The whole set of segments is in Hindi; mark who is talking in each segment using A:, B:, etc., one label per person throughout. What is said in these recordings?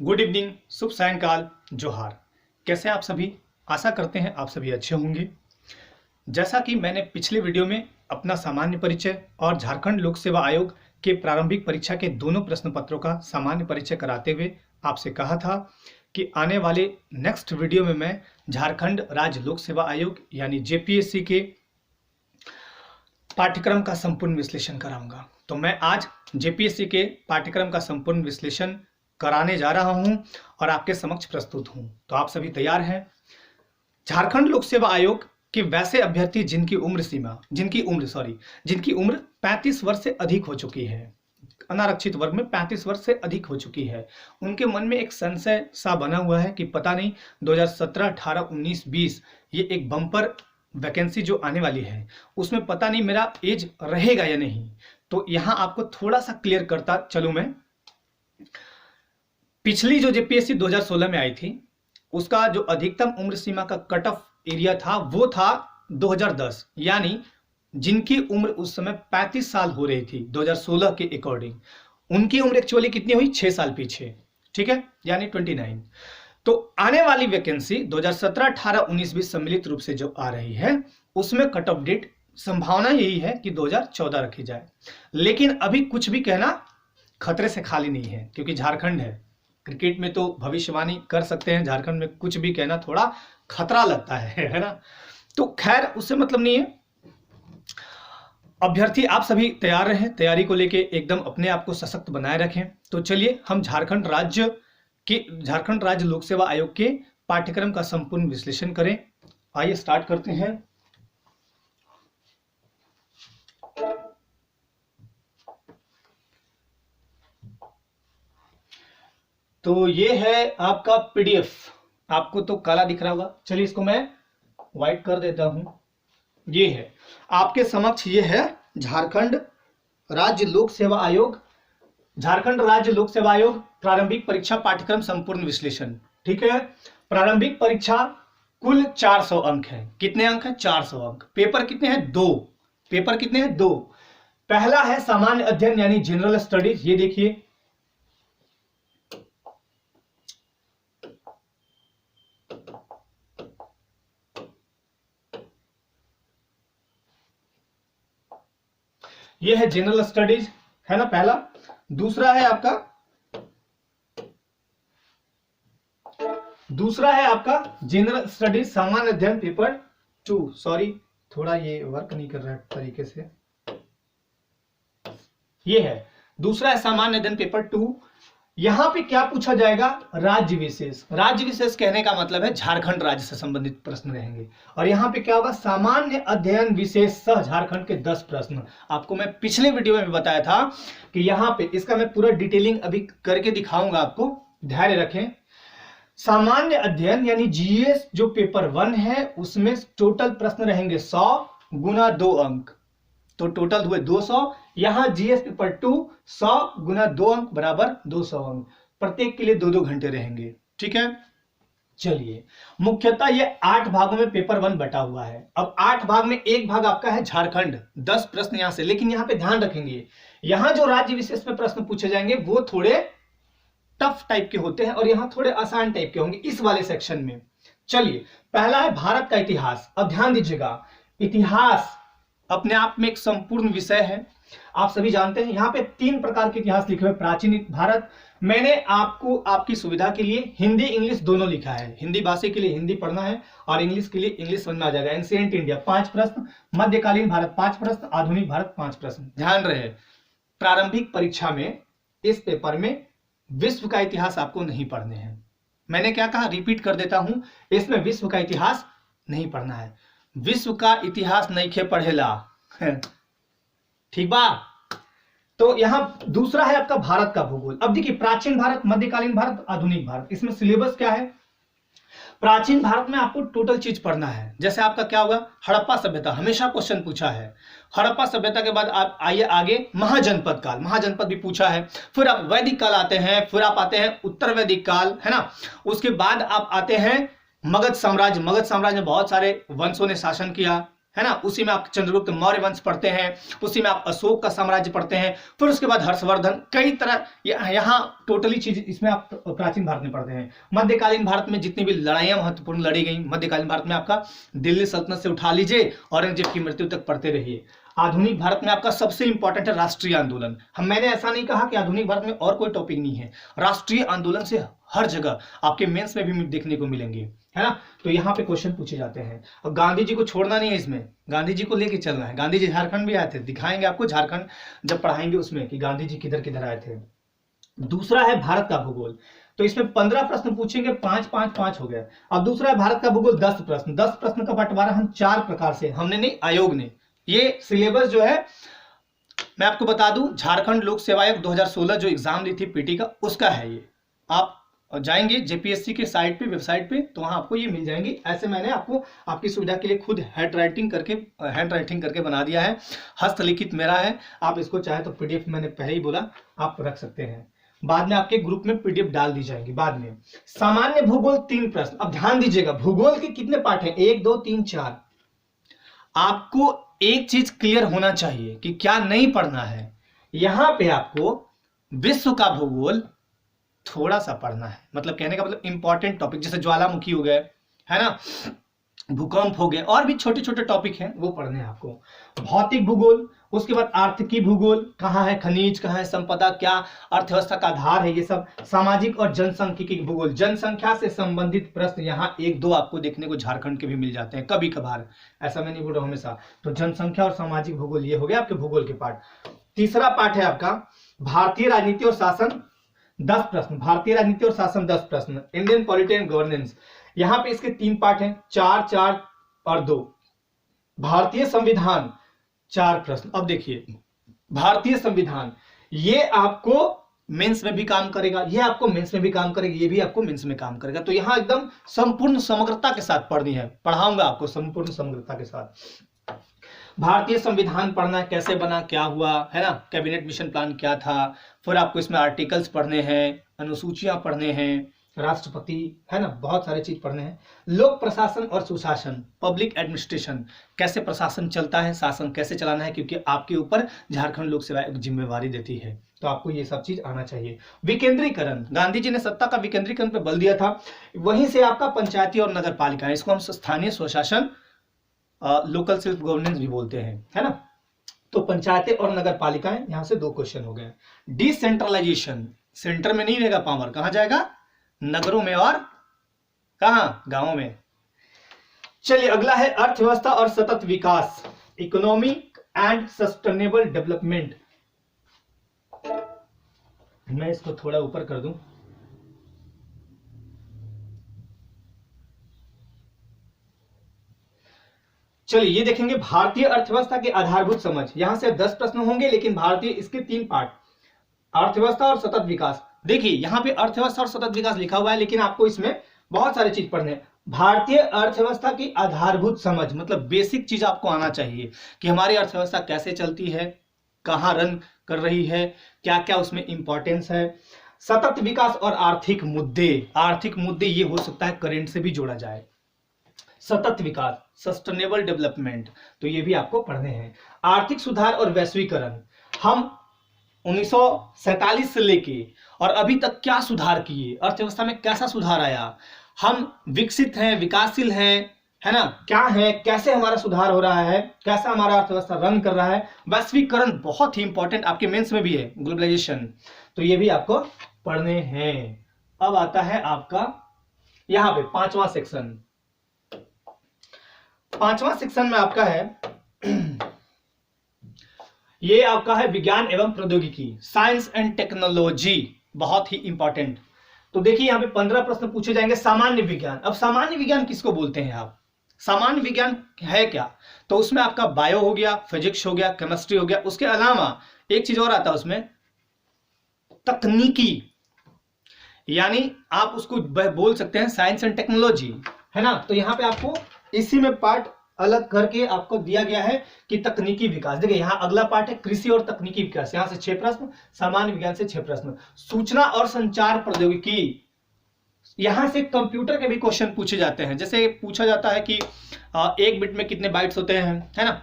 A: गुड इवनिंग, शुभ सायंकाल, जोहार। कैसे आप सभी? आशा करते हैं आप सभी अच्छे होंगे। जैसा कि मैंने पिछले वीडियो में अपना सामान्य परिचय और झारखंड लोक सेवा आयोग के प्रारंभिक परीक्षा के दोनों प्रश्न पत्रों का सामान्य परिचय कराते हुए आपसे कहा था कि आने वाले नेक्स्ट वीडियो में मैं झारखंड राज्य लोक सेवा आयोग यानी जेपीएससी के पाठ्यक्रम का संपूर्ण विश्लेषण कराऊंगा। तो मैं आज जेपीएससी के पाठ्यक्रम का संपूर्ण विश्लेषण कराने जा रहा हूं और आपके समक्ष प्रस्तुत हूं। तो आप सभी तैयार हैं? झारखंड लोक सेवा आयोग के वैसे अभ्यर्थी जिनकी उम्र 35 वर्ष से अधिक हो चुकी है, अनारक्षित वर्ग में 35 वर्ष से अधिक हो चुकी है, उनके मन में एक संशय सा बना हुआ है कि पता नहीं 2017, 18, 19, 20 ये एक बम्पर वैकेंसी जो आने वाली है उसमें पता नहीं मेरा एज रहेगा या नहीं। तो यहां आपको थोड़ा सा क्लियर करता चलूं मैं। पिछली जो जेपीएससी 2016 में आई थी उसका जो अधिकतम उम्र सीमा का कट ऑफ एरिया था वो था 2010, यानी जिनकी उम्र उस समय 35 साल हो रही थी 2016 के अकॉर्डिंग, उनकी उम्र एक्चुअली कितनी हुई? 6 साल पीछे, ठीक है, यानी 29। तो आने वाली वैकेंसी 2017, 18, 19, 20 सम्मिलित रूप से जो आ रही है उसमें कट ऑफ डेट संभावना यही है कि 2014 रखी जाए। लेकिन अभी कुछ भी कहना खतरे से खाली नहीं है, क्योंकि झारखंड है। क्रिकेट में तो भविष्यवाणी कर सकते हैं, झारखंड में कुछ भी कहना थोड़ा खतरा लगता है ना। तो खैर उससे मतलब नहीं है। अभ्यर्थी आप सभी तैयार रहें, तैयारी को लेके एकदम अपने आप को सशक्त बनाए रखें। तो चलिए हम झारखंड राज्य लोक सेवा आयोग के पाठ्यक्रम का संपूर्ण विश्लेषण करें। आइए स्टार्ट करते हैं। तो ये है आपका पीडीएफ, आपको तो काला दिख रहा होगा, चलिए इसको मैं व्हाइट कर देता हूं। ये है आपके समक्ष, ये है झारखंड राज्य लोक सेवा आयोग प्रारंभिक परीक्षा पाठ्यक्रम संपूर्ण विश्लेषण, ठीक है। प्रारंभिक परीक्षा कुल 400 अंक है। कितने अंक है? 400 अंक। पेपर कितने हैं? 2 पेपर कितने हैं? 2। पहला है सामान्य अध्ययन यानी जनरल स्टडीज, ये देखिए, ये है जनरल स्टडीज, है ना, पहला। दूसरा है आपका जनरल स्टडीज सामान्य अध्ययन पेपर 2। सॉरी, थोड़ा ये वर्क नहीं कर रहा है तरीके से। ये है दूसरा है सामान्य अध्ययन पेपर 2। यहां पे क्या पूछा जाएगा? राज्य विशेष। राज्य विशेष कहने का मतलब है झारखंड राज्य से संबंधित प्रश्न रहेंगे। और यहां पे क्या होगा? सामान्य अध्ययन विशेष सह झारखंड के 10 प्रश्न। आपको मैं पिछले वीडियो में भी बताया था कि यहां पे इसका मैं पूरा डिटेलिंग अभी करके दिखाऊंगा, आपको धैर्य रखें। सामान्य अध्ययन यानी जीएस जो पेपर 1 है उसमें टोटल प्रश्न रहेंगे 100 गुना 2 अंक, तो टोटल हुए 200। यहां जीएस पेपर 2 100 गुना 2 अंक बराबर 200 अंक, प्रत्येक के लिए 2-2 घंटे रहेंगे, ठीक है। चलिए, मुख्यतः ये 8 भागों में पेपर 1 बटा हुआ है। अब 8 भाग में एक भाग आपका है झारखंड, 10 प्रश्न यहां से। लेकिन यहां पे ध्यान रखेंगे, यहां जो राज्य विशेष में प्रश्न पूछे जाएंगे वो थोड़े टफ टाइप के होते हैं और यहां थोड़े आसान टाइप के होंगे इस वाले सेक्शन में। चलिए, पहला है भारत का इतिहास। अब ध्यान दीजिएगा, इतिहास अपने आप में एक संपूर्ण विषय है। आप सभी जानते हैं यहां पे 3 प्रकार के इतिहास लिखे हुए। प्राचीन भारत, मैंने आपको आपकी सुविधा के लिए हिंदी इंग्लिश दोनों लिखा है। हिंदी भाषी के लिए हिंदी पढ़ना है और इंग्लिश के लिए इंग्लिश समझ में आ जाएगा। एंशिएंट इंडिया 5 प्रश्न, मध्यकालीन भारत 5 प्रश्न, आधुनिक भारत 5 प्रश्न। ध्यान रहे, प्रारंभिक परीक्षा में इस पेपर में विश्व का इतिहास आपको नहीं पढ़ने हैं। मैंने क्या कहा, रिपीट कर देता हूं, इसमें विश्व का इतिहास नहीं पढ़ना है। विश्व का इतिहास नहीं खे पढ़ेला, ठीक बा। तो यहां दूसरा है आपका भारत का भूगोल। अब देखिए, प्राचीन भारत, मध्यकालीन भारत, आधुनिक भारत, इसमें सिलेबस क्या है? प्राचीन भारत में आपको टोटल चीज पढ़ना है। जैसे आपका क्या होगा? हड़प्पा सभ्यता, हमेशा क्वेश्चन पूछा है। हड़प्पा सभ्यता के बाद आप आइए आगे, महाजनपद काल, महाजनपद भी पूछा है। फिर आप वैदिक काल आते हैं, फिर आप आते हैं उत्तर वैदिक काल, है ना। उसके बाद आप आते हैं मगध साम्राज्य। मगध साम्राज्य में बहुत सारे वंशों ने शासन किया, है ना, उसी में आप चंद्रगुप्त मौर्य वंश पढ़ते हैं, उसी में आप अशोक का साम्राज्य पढ़ते हैं, फिर उसके बाद हर्षवर्धन, कई तरह यहाँ टोटली चीज इसमें आप प्राचीन भारत में पढ़ते हैं। मध्यकालीन भारत में जितनी भी लड़ाइयां महत्वपूर्ण लड़ी गई मध्यकालीन भारत में आपका दिल्ली सल्तनत से उठा लीजिए औरंगजेब की मृत्यु तक पढ़ते रहिए। आधुनिक भारत में आपका सबसे इंपॉर्टेंट है राष्ट्रीय आंदोलन। मैंने ऐसा नहीं कहा कि आधुनिक भारत में और कोई टॉपिक नहीं है, राष्ट्रीय आंदोलन से हर जगह आपके मेंस में भी देखने को मिलेंगे, है ना। तो यहाँ पे क्वेश्चन पूछे जाते हैं और गांधी जी को छोड़ना नहीं है, इसमें गांधी जी को लेके चलना है। गांधी जी झारखंड भी आए थे, दिखाएंगे आपको झारखंड जब पढ़ाएंगे उसमें कि गांधी जी किधर किधर आए थे। दूसरा है भारत का भूगोल, तो इसमें 15 प्रश्न पूछेंगे, 5 5 5 हो गया। अब दूसरा है भारत का भूगोल 10 प्रश्न। 10 प्रश्न का बंटवारा हम 4 प्रकार से, हमने नहीं, आयोग ने। ये सिलेबस जो है मैं आपको बता दूं, झारखंड लोक सेवा आयोग 2016 जो एग्जाम दी थी पीटी का, उसका है ये। आप जाएंगे जेपीएससी के साइट पे, वेबसाइट पे, तो वहां आपको ये मिल जाएंगी। ऐसे मैंने आपको आपकी सुविधा के लिए खुद हैंड राइटिंग करके बना दिया है, हस्तलिखित मेरा है। आप इसको चाहे तो पीडीएफ, मैंने पहले ही बोला, आप रख सकते हैं, बाद में आपके ग्रुप में पीडीएफ डाल दी जाएगी बाद में। सामान्य भूगोल 3 प्रश्न। अब ध्यान दीजिएगा, भूगोल के कितने पार्ट हैं? 1 2 3 4। आपको एक चीज क्लियर होना चाहिए कि क्या नहीं पढ़ना है। यहां पे आपको विश्व का भूगोल थोड़ा सा पढ़ना है, मतलब कहने का मतलब इंपॉर्टेंट टॉपिक, जैसे ज्वालामुखी हो गए, है ना, भूकंप हो गए, और भी छोटे छोटे टॉपिक हैं वो पढ़ने हैं आपको। भौतिक भूगोल, उसके बाद आर्थिकी भूगोल, कहाँ है खनिज, कहाँ है संपदा, क्या अर्थव्यवस्था का आधार है, ये सब। सामाजिक और जनसांख्यिकी भूगोल, जनसंख्या से संबंधित प्रश्न यहाँ 1 2 आपको देखने को झारखंड के भी मिल जाते हैं कभी कभार, ऐसा मैं नहीं बोल रहा हूं हमेशा। तो जनसंख्या और सामाजिक भूगोल, ये हो गया आपके भूगोल के पार्ट। तीसरा पार्ट है आपका भारतीय राजनीति और शासन, 10 प्रश्न। भारतीय राजनीति और शासन 10 प्रश्न। इंडियन पॉलिटी एंड गवर्नेंस, यहां पे इसके 3 पार्ट हैं, 4 4 और 2। भारतीय संविधान 4 प्रश्न। अब देखिए भारतीय संविधान, ये आपको मेंस में भी काम करेगा, ये आपको मेंस में भी काम करेगा, ये भी आपको मेंस में काम करेगा। तो यहां एकदम संपूर्ण समग्रता के साथ पढ़नी है, पढ़ाऊंगा आपको संपूर्ण समग्रता के साथ। भारतीय संविधान पढ़ना है, कैसे बना, क्या हुआ, है ना, कैबिनेट मिशन प्लान क्या था। फिर आपको इसमें आर्टिकल्स पढ़ने हैं, अनुसूचियां पढ़ने हैं, राष्ट्रपति, है ना, बहुत सारे चीज पढ़ने हैं। लोक प्रशासन और सुशासन, पब्लिक एडमिनिस्ट्रेशन, कैसे प्रशासन चलता है, शासन कैसे चलाना है, क्योंकि आपके ऊपर झारखंड लोक सेवा आयोग जिम्मेवारी देती है, तो आपको ये सब चीज आना चाहिए। विकेंद्रीकरण, गांधी जी ने सत्ता का विकेंद्रीकरण पे बल दिया था, वहीं से आपका पंचायती और नगर पालिका, इसको हम स्थानीय स्वशासन, लोकल सेल्फ गवर्नेंस भी बोलते हैं, है ना। तो पंचायतें और नगर पालिकाएं, यहां से 2 क्वेश्चन हो गए। डिसेंट्रलाइजेशन, सेंटर में नहीं रहेगा पावर, कहां जाएगा, नगरों में और कहां, गांवों में। चलिए अगला है अर्थव्यवस्था और सतत विकास, इकोनॉमिक एंड सस्टेनेबल डेवलपमेंट। मैं इसको थोड़ा ऊपर कर दूं, चलिए ये देखेंगे भारतीय अर्थव्यवस्था की आधारभूत समझ। यहां से 10 प्रश्न होंगे, लेकिन भारतीय इसके 3 पार्ट, अर्थव्यवस्था और सतत विकास। देखिए यहां पे अर्थव्यवस्था और सतत विकास लिखा हुआ है, लेकिन आपको इसमें बहुत सारी चीज पढ़ने हैं। भारतीय अर्थव्यवस्था की आधारभूत समझ, मतलब बेसिक चीज आपको आना चाहिए कि हमारी अर्थव्यवस्था कैसे चलती है, कहां रन कर रही है, क्या क्या उसमें इंपॉर्टेंस है। सतत विकास और आर्थिक मुद्दे, आर्थिक मुद्दे ये हो सकता है करंट से भी जोड़ा जाए। सतत विकास, सस्टेनेबल डेवलपमेंट, तो ये भी आपको पढ़ने हैं। आर्थिक सुधार और वैश्वीकरण, हम 1947 से लेके और अभी तक क्या सुधार किए, अर्थव्यवस्था में कैसा सुधार आया, हम विकसित हैं, विकासशील हैं, है ना, क्या है, कैसे हमारा सुधार हो रहा है, कैसा हमारा अर्थव्यवस्था रन कर रहा है। वैश्वीकरण बहुत ही इंपॉर्टेंट, आपके मेंस में भी है, ग्लोबलाइजेशन, तो ये भी आपको पढ़ने हैं। अब आता है आपका यहां पे 5वां सेक्शन। 5वां सेक्शन में आपका है ये आपका है विज्ञान एवं प्रौद्योगिकी, साइंस एंड टेक्नोलॉजी, बहुत ही इंपॉर्टेंट। तो देखिए यहां पे 15 प्रश्न पूछे जाएंगे। सामान्य विज्ञान, अब सामान्य विज्ञान किसको बोलते हैं आप, सामान्य विज्ञान है क्या, तो उसमें आपका बायो हो गया, फिजिक्स हो गया, केमिस्ट्री हो गया, उसके अलावा एक चीज और आता है उसमें, तकनीकी, यानी आप उसको बोल सकते हैं साइंस एंड टेक्नोलॉजी, है ना। तो यहां पे आपको इसी में पार्ट अलग करके आपको दिया गया है कि तकनीकी विकास। देखिए यहां अगला पार्ट है कृषि और तकनीकी विकास, यहां से 6 प्रश्न, सामान्य विज्ञान से 6 प्रश्न। सूचना और संचार प्रौद्योगिकी, यहां से कंप्यूटर के भी क्वेश्चन पूछे जाते हैं। जैसे पूछा जाता है कि 1 बिट में कितने बाइट्स होते हैं, है ना।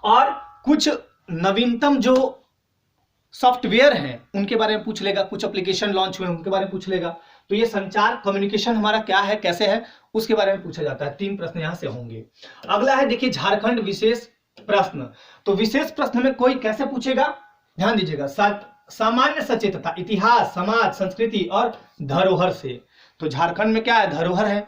A: और कुछ नवीनतम जो सॉफ्टवेयर हैं उनके बारे में पूछ लेगा, कुछ एप्लीकेशन लॉन्च हुए उनके बारे में पूछ लेगा। तो ये संचार कम्युनिकेशन हमारा क्या है, कैसे है, उसके बारे में पूछा जाता है। 3 प्रश्न यहां से होंगे। अगला है देखिए झारखंड विशेष प्रश्न। तो विशेष प्रश्न में कोई कैसे पूछेगा, ध्यान दीजिएगा, सामान्य सचेतता, इतिहास, समाज, संस्कृति और धरोहर से। तो झारखंड में क्या है, धरोहर है।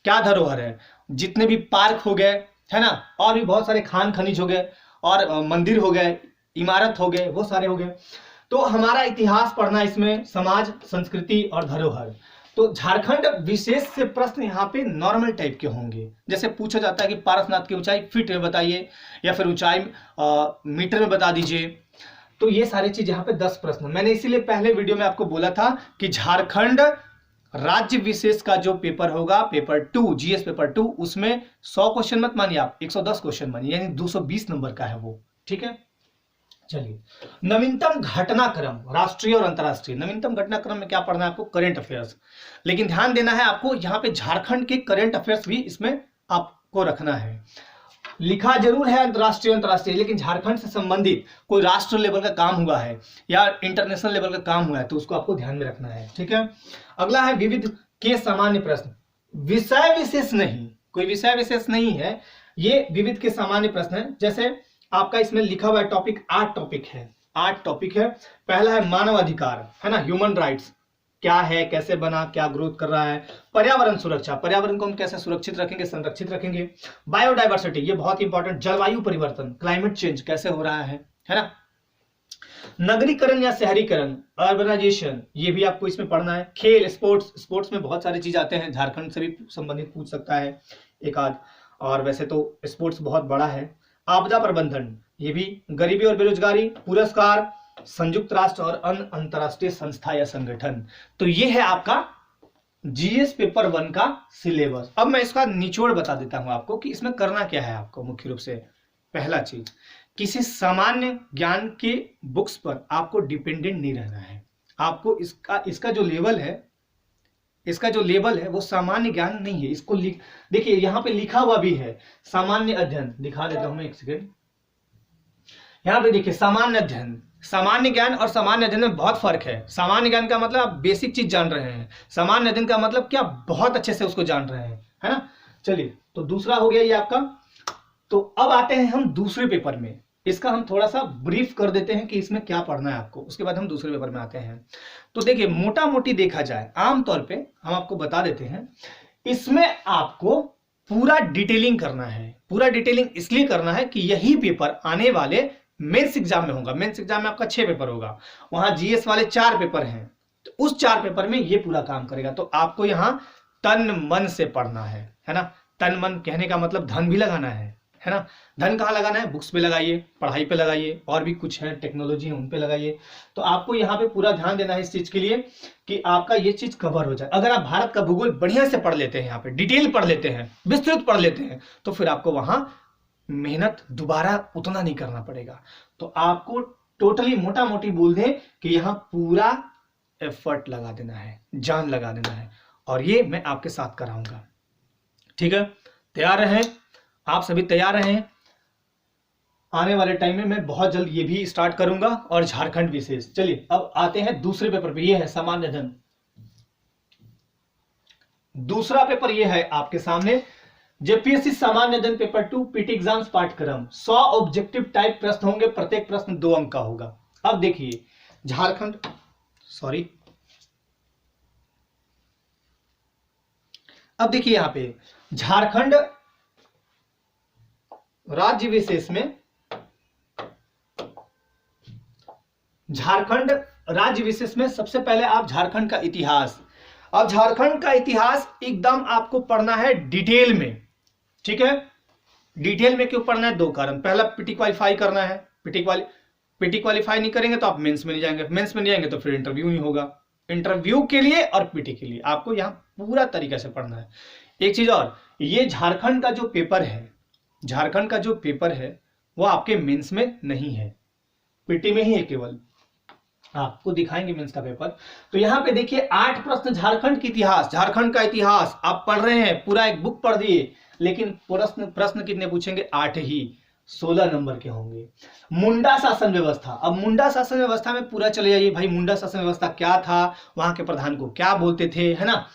A: क्या धरोहर है, जितने भी पार्क हो गए, है ना, और भी बहुत सारे खान खनिज हो गए, और मंदिर हो गए, इमारत हो गए, वो सारे हो गए। तो हमारा इतिहास पढ़ना, इसमें समाज, संस्कृति और धरोहर। तो झारखंड विशेष से प्रश्न यहाँ पे नॉर्मल टाइप के होंगे। जैसे पूछा जाता है कि पारसनाथ की ऊंचाई फीट में बताइए, या फिर ऊंचाई मीटर में बता दीजिए। तो ये सारी चीज यहाँ पे 10 प्रश्न। मैंने इसीलिए पहले वीडियो में आपको बोला था कि झारखंड राज्य विशेष का जो पेपर होगा, पेपर 2, जीएस पेपर 2, उसमें 100 क्वेश्चन मत मानिए आप, 110 क्वेश्चन मानिए, यानी 220 नंबर का है वो। ठीक है, चलिए। नवीनतम घटनाक्रम, राष्ट्रीय और अंतरराष्ट्रीय। नवीनतम घटनाक्रम में क्या पढ़ना है आपको, करंट अफेयर्स। लेकिन ध्यान देना है आपको, यहाँ पे झारखंड के करंट अफेयर्स भी इसमें आपको रखना है। लिखा जरूर है अंतरराष्ट्रीय, लेकिन झारखंड से संबंधित कोई राष्ट्र लेवल का काम हुआ है या इंटरनेशनल लेवल का काम हुआ है, तो उसको आपको ध्यान में रखना है। ठीक है, अगला है विविध के सामान्य प्रश्न। विषय विशेष नहीं, कोई विषय विशेष नहीं है, ये विविध के सामान्य प्रश्न है। जैसे आपका इसमें लिखा हुआ है टॉपिक, 8 टॉपिक है। पहला है मानव अधिकार, है ना, ह्यूमन राइट्स, क्या है, कैसे बना, क्या ग्रोथ कर रहा है। पर्यावरण सुरक्षा, पर्यावरण को हम कैसे सुरक्षित रखेंगे, संरक्षित रखेंगे। बायोडाइवर्सिटी, ये बहुत इंपॉर्टेंट, जलवायु परिवर्तन, क्लाइमेट चेंज कैसे हो रहा है ना। नगरीकरण या शहरीकरण, अर्बनाइजेशन, ये भी आपको इसमें पढ़ना है। खेल, स्पोर्ट्स में बहुत सारी चीज आते हैं, झारखंड से भी संबंधित पूछ सकता है एक आध, और वैसे तो स्पोर्ट्स बहुत बड़ा है। आपदा प्रबंधन, ये भी। गरीबी और बेरोजगारी, पुरस्कार, संयुक्त राष्ट्र और अन्य अंतरराष्ट्रीय संस्था या संगठन। तो ये है आपका जीएस पेपर 1 का सिलेबस। अब मैं इसका निचोड़ बता देता हूं आपको कि इसमें करना क्या है आपको। मुख्य रूप से पहला चीज, किसी सामान्य ज्ञान के बुक्स पर आपको डिपेंडेंट नहीं रहना है। आपको इसका जो लेवल है वो सामान्य ज्ञान नहीं है। इसको देखिए यहां पे लिखा हुआ भी है सामान्य अध्ययन, दिखा देता हूं मैं एक सेकेंड। यहां पे देखिए सामान्य अध्ययन, सामान्य ज्ञान और सामान्य अध्ययन में बहुत फर्क है। सामान्य ज्ञान का मतलब आप बेसिक चीज जान रहे हैं, सामान्य अध्ययन का मतलब क्या बहुत अच्छे से उसको जान रहे हैं, है ना। चलिए, तो दूसरा हो गया ये आपका। तो अब आते हैं हम दूसरे पेपर में। इसका हम थोड़ा सा ब्रीफ कर देते हैं कि इसमें क्या पढ़ना है आपको, उसके बाद हम दूसरे पेपर में आते हैं। तो देखिए, मोटा मोटी देखा जाए, आमतौर पे हम आपको बता देते हैं, इसमें आपको पूरा डिटेलिंग करना है। पूरा डिटेलिंग इसलिए करना है कि यही पेपर आने वाले मेंस एग्जाम में होगा। मेंस एग्जाम में आपका 6 पेपर होगा, वहां जीएस वाले 4 पेपर हैं। तो उस 4 पेपर में ये पूरा काम करेगा। तो आपको यहां तन मन से पढ़ना है ना। तन मन कहने का मतलब धन भी लगाना है ना। धन कहाँ लगाना है, बुक्स पे लगाइए, पढ़ाई पे लगाइए, और भी कुछ है टेक्नोलॉजी है उन पे लगाइए। तो आपको यहाँ पे पूरा ध्यान देना है इस चीज के लिए कि आपका ये चीज कवर हो जाए। अगर आप भारत का भूगोल बढ़िया से पढ़ लेते हैं, यहाँ पे डिटेल पढ़ लेते हैं, विस्तृत पढ़ लेते हैं, तो फिर आपको वहां मेहनत दोबारा उतना नहीं करना पड़ेगा। तो आपको टोटली मोटा मोटी बोल दें कि यहाँ पूरा एफर्ट लगा देना है, जान लगा देना है, और ये मैं आपके साथ कराऊंगा। ठीक है, तैयार रहें, आप सभी तैयार रहें। आने वाले टाइम में मैं बहुत जल्द ये भी स्टार्ट करूंगा, और झारखंड विशेष। चलिए अब आते हैं दूसरे पेपर पे। ये है सामान्य अध्ययन। दूसरा पेपर ये है आपके सामने, जेपीएससी सामान्य अध्ययन पेपर 2 पीटी एग्जाम्स पाठ्यक्रम। 100 ऑब्जेक्टिव टाइप प्रश्न होंगे, प्रत्येक प्रश्न 2 अंक का होगा। अब देखिए झारखंड, अब देखिए यहां पे झारखंड राज्य विशेष में, झारखंड राज्य विशेष में सबसे पहले आप झारखंड का इतिहास। अब झारखंड का इतिहास एकदम आपको पढ़ना है डिटेल में। ठीक है, डिटेल में क्यों पढ़ना है, 2 कारण। पहला, पीटी क्वालिफाई करना है। पीटी क्वालिफाई नहीं करेंगे तो आप मेंस में नहीं जाएंगे, मेंस में नहीं जाएंगे तो फिर इंटरव्यू नहीं होगा। इंटरव्यू के लिए और पीटी के लिए आपको यहाँ पूरा तरीके से पढ़ना है। एक चीज और, ये झारखंड का जो पेपर है वो आपके मेंस में नहीं है, पीटी में ही है केवल। आपको दिखाएंगे मेंस का पेपर। तो यहाँ पे देखिए 8 प्रश्न झारखंड की इतिहास, झारखंड का इतिहास आप पढ़ रहे हैं, पूरा एक बुक पढ़ दिए, लेकिन प्रश्न प्रश्न कितने पूछेंगे? 8 ही, 16 नंबर के होंगे। मुंडा शासन व्यवस्था, अब मुंडा शासन व्यवस्था में पूरा चले जाइए भाई, मुंडा शासन व्यवस्था क्या था, वहां के प्रधान को क्या बोलते थे, है ना।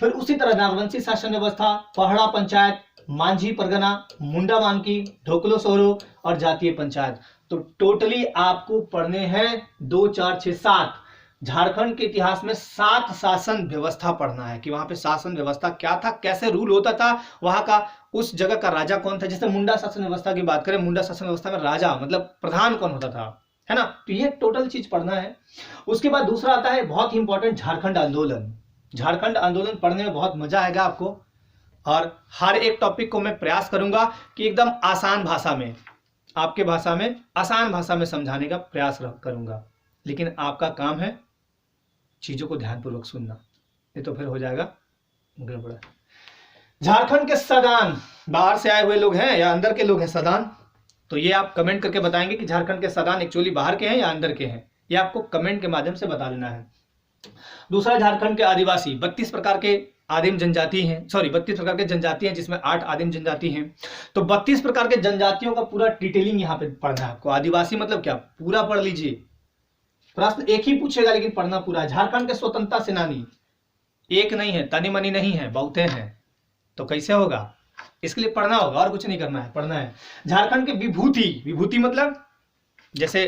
A: फिर उसी तरह नागवंशी शासन व्यवस्था, पहड़ा पंचायत, मांझी परगना, मुंडा मानकी, ढोकलो सोरो और जातीय पंचायत। तो टोटली आपको पढ़ने हैं 2 4 6 7, झारखंड के इतिहास में 7 शासन व्यवस्था पढ़ना है कि वहां पे शासन व्यवस्था क्या था, कैसे रूल होता था, वहां का उस जगह का राजा कौन था। जैसे मुंडा शासन व्यवस्था की बात करें, मुंडा शासन व्यवस्था में राजा मतलब प्रधान कौन होता था, है ना। तो ये टोटल चीज पढ़ना है। उसके बाद दूसरा आता है बहुत ही इंपॉर्टेंट, झारखंड आंदोलन। झारखंड आंदोलन पढ़ने में बहुत मजा आएगा आपको, और हर एक टॉपिक को मैं प्रयास करूंगा कि एकदम आसान भाषा में, आपके भाषा में, आसान भाषा में समझाने का प्रयास करूंगा। लेकिन आपका काम है चीजों को ध्यानपूर्वक सुनना, नहीं तो फिर हो जाएगा गड़बड़। झारखंड के सदान, बाहर से आए हुए लोग हैं या अंदर के लोग हैं सदान, तो ये आप कमेंट करके बताएंगे कि झारखंड के सदान एक्चुअली बाहर के हैं या अंदर के हैं, ये आपको कमेंट के माध्यम से बता देना है। दूसरा, झारखंड के आदिवासी, 32 प्रकार के आदिम जनजाति हैं, 32 प्रकार के जनजाति हैं, जिसमें 8 आदिम जनजाति हैं। तो 32 प्रकार के जनजातियों का पूरा डिटेलिंग यहाँ पे पढ़ना है आपको। आदिवासी मतलब क्या, पूरा पढ़ लीजिए, प्रश्न एक ही पूछेगा लेकिन पढ़ना पूरा है। झारखंड के स्वतंत्रता सेनानी, एक नहीं है, तनी मनी नहीं है, बहुते हैं, तो कैसे होगा, इसके लिए पढ़ना होगा और कुछ नहीं करना है, पढ़ना है। झारखंड के विभूति, विभूति मतलब जैसे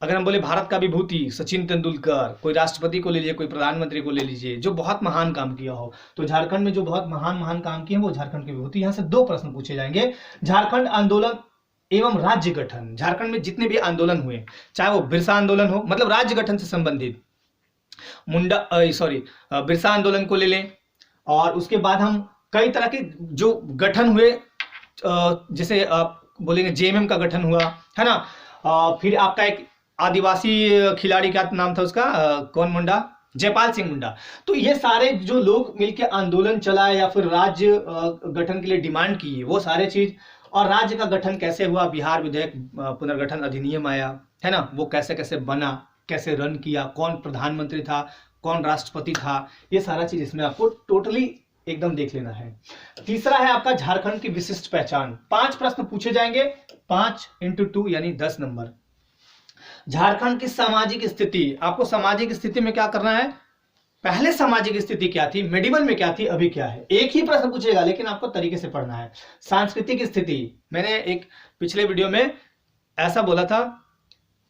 A: अगर हम बोले भारत का विभूति सचिन तेंदुलकर, कोई राष्ट्रपति को ले लीजिए, कोई प्रधानमंत्री को ले लीजिए जो बहुत महान काम किया हो, तो झारखंड में जो बहुत महान काम किए वो झारखंड की विभूति। यहाँ से 2 प्रश्न पूछे जाएंगे। झारखंड आंदोलन एवं राज्य गठन, झारखंड में जितने भी आंदोलन हुए, चाहे वो बिरसा आंदोलन हो, मतलब राज्य गठन से संबंधित, बिरसा आंदोलन को ले लें, और उसके बाद हम कई तरह के जो गठन हुए, जैसे आप बोलेंगे जेएमएम का गठन हुआ, है ना। फिर आपका एक आदिवासी खिलाड़ी, क्या नाम था उसका, कौन मुंडा, जयपाल सिंह मुंडा। तो ये सारे जो लोग मिलकर आंदोलन चलाए या फिर राज्य गठन के लिए डिमांड की, वो सारे चीज, और राज्य का गठन कैसे हुआ, बिहार विधेयक पुनर्गठन अधिनियम आया, है ना, वो कैसे कैसे बना, कैसे रन किया, कौन प्रधानमंत्री था, कौन राष्ट्रपति था, ये सारा चीज इसमें आपको टोटली एकदम देख लेना है। तीसरा है आपका झारखंड की विशिष्ट पहचान। 5 प्रश्न पूछे जाएंगे, 5 × 2 यानी 10 नंबर। झारखंड की सामाजिक स्थिति, आपको सामाजिक स्थिति में क्या करना है, पहले सामाजिक स्थिति क्या थी, मेडिवल में क्या थी, अभी क्या है, एक ही प्रश्न पूछेगा लेकिन आपको तरीके से पढ़ना है। सांस्कृतिक स्थिति, मैंने एक पिछले वीडियो में ऐसा बोला था,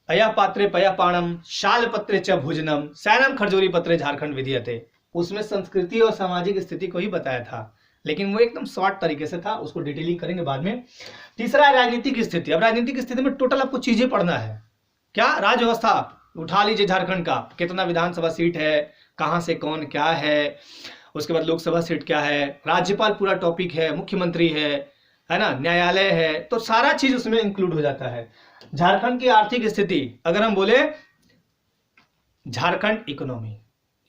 A: अया पात्रे पया पाणम शाल पत्रे च भोजनम सैनम खरजोरी पत्रे झारखंड विधीयते, उसमें संस्कृति और सामाजिक स्थिति को ही बताया था, लेकिन वो एकदम शॉर्ट तरीके से था, उसको डिटेलिंग करेंगे बाद में। तीसरा है राजनीतिक स्थिति। अब राजनीतिक स्थिति में टोटल आपको चीजें पढ़ना है, क्या, राज्य व्यवस्था उठा लीजिए, झारखंड का कितना विधानसभा सीट है, कहां से कौन क्या है, उसके बाद लोकसभा सीट क्या है, राज्यपाल पूरा टॉपिक है, मुख्यमंत्री है ना, न्यायालय है, तो सारा चीज उसमें इंक्लूड हो जाता है। झारखंड की आर्थिक स्थिति, अगर हम बोले झारखंड इकोनॉमी,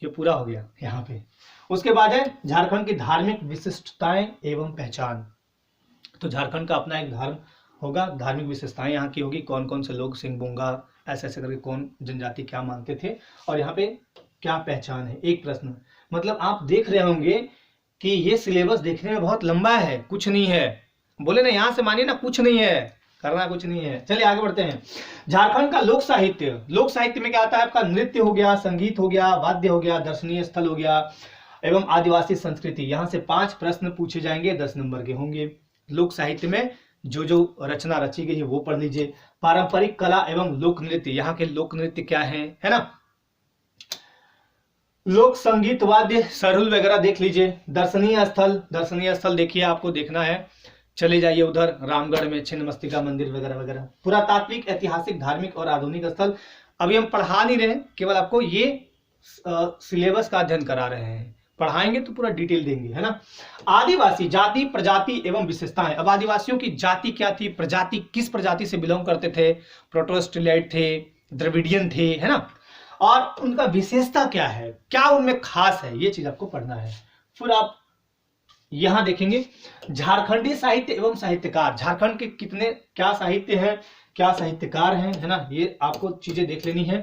A: ये पूरा हो गया यहाँ पे। उसके बाद है झारखंड की धार्मिक विशिष्टताएं एवं पहचान, तो झारखंड का अपना एक धर्म होगा, धार्मिक विशेषताएं यहाँ की होगी, कौन कौन से लोग सिंहबुंगा ऐसे ऐसे करके कौन जनजाति क्या मानते थे, और यहाँ पे क्या पहचान है, एक प्रश्न। मतलब आप देख रहे होंगे कि ये सिलेबस देखने में बहुत लंबा है, कुछ नहीं है, बोले ना यहाँ से मानिए ना, कुछ नहीं है, करना कुछ नहीं है। चलिए आगे बढ़ते हैं। झारखंड का लोक साहित्य, लोक साहित्य में क्या आता है आपका, नृत्य हो गया, संगीत हो गया, वाद्य हो गया, दर्शनीय स्थल हो गया, एवं आदिवासी संस्कृति। यहाँ से 5 प्रश्न पूछे जाएंगे, 10 नंबर के होंगे। लोक साहित्य में जो जो रचना रची गई है वो पढ़ लीजिए। पारंपरिक कला एवं लोक नृत्य, यहाँ के लोक नृत्य क्या है ना। लोक संगीत, वाद्य, सरहुल वगैरह देख लीजिए। दर्शनीय स्थल, दर्शनीय स्थल देखिए, आपको देखना है, चले जाइए उधर रामगढ़ में छिन्नमस्तिका मंदिर वगैरह वगैरह। पुरातात्विक, ऐतिहासिक, धार्मिक और आधुनिक स्थल, अभी हम पढ़ा नहीं रहे, केवल आपको ये सिलेबस का अध्ययन करा रहे हैं, पढ़ाएंगे तो पूरा डिटेल देंगे, है ना। आदिवासी जाति, प्रजाति एवं विशेषताएं। अब आदिवासियों की जाति क्या थी, प्रजाति किस प्रजाति से बिलोंग करते थे, प्रोटोस्टिलेट थे, द्रविडियन थे, है ना, और उनका विशेषता क्या है, क्या उनमें खास है, ये चीज आपको पढ़ना है। फिर आप यहां देखेंगे झारखंडी साहित्य एवं साहित्यकार, झारखंड के कितने क्या साहित्य है, क्या साहित्यकार हैं, है ना, ये आपको चीजें देख लेनी है।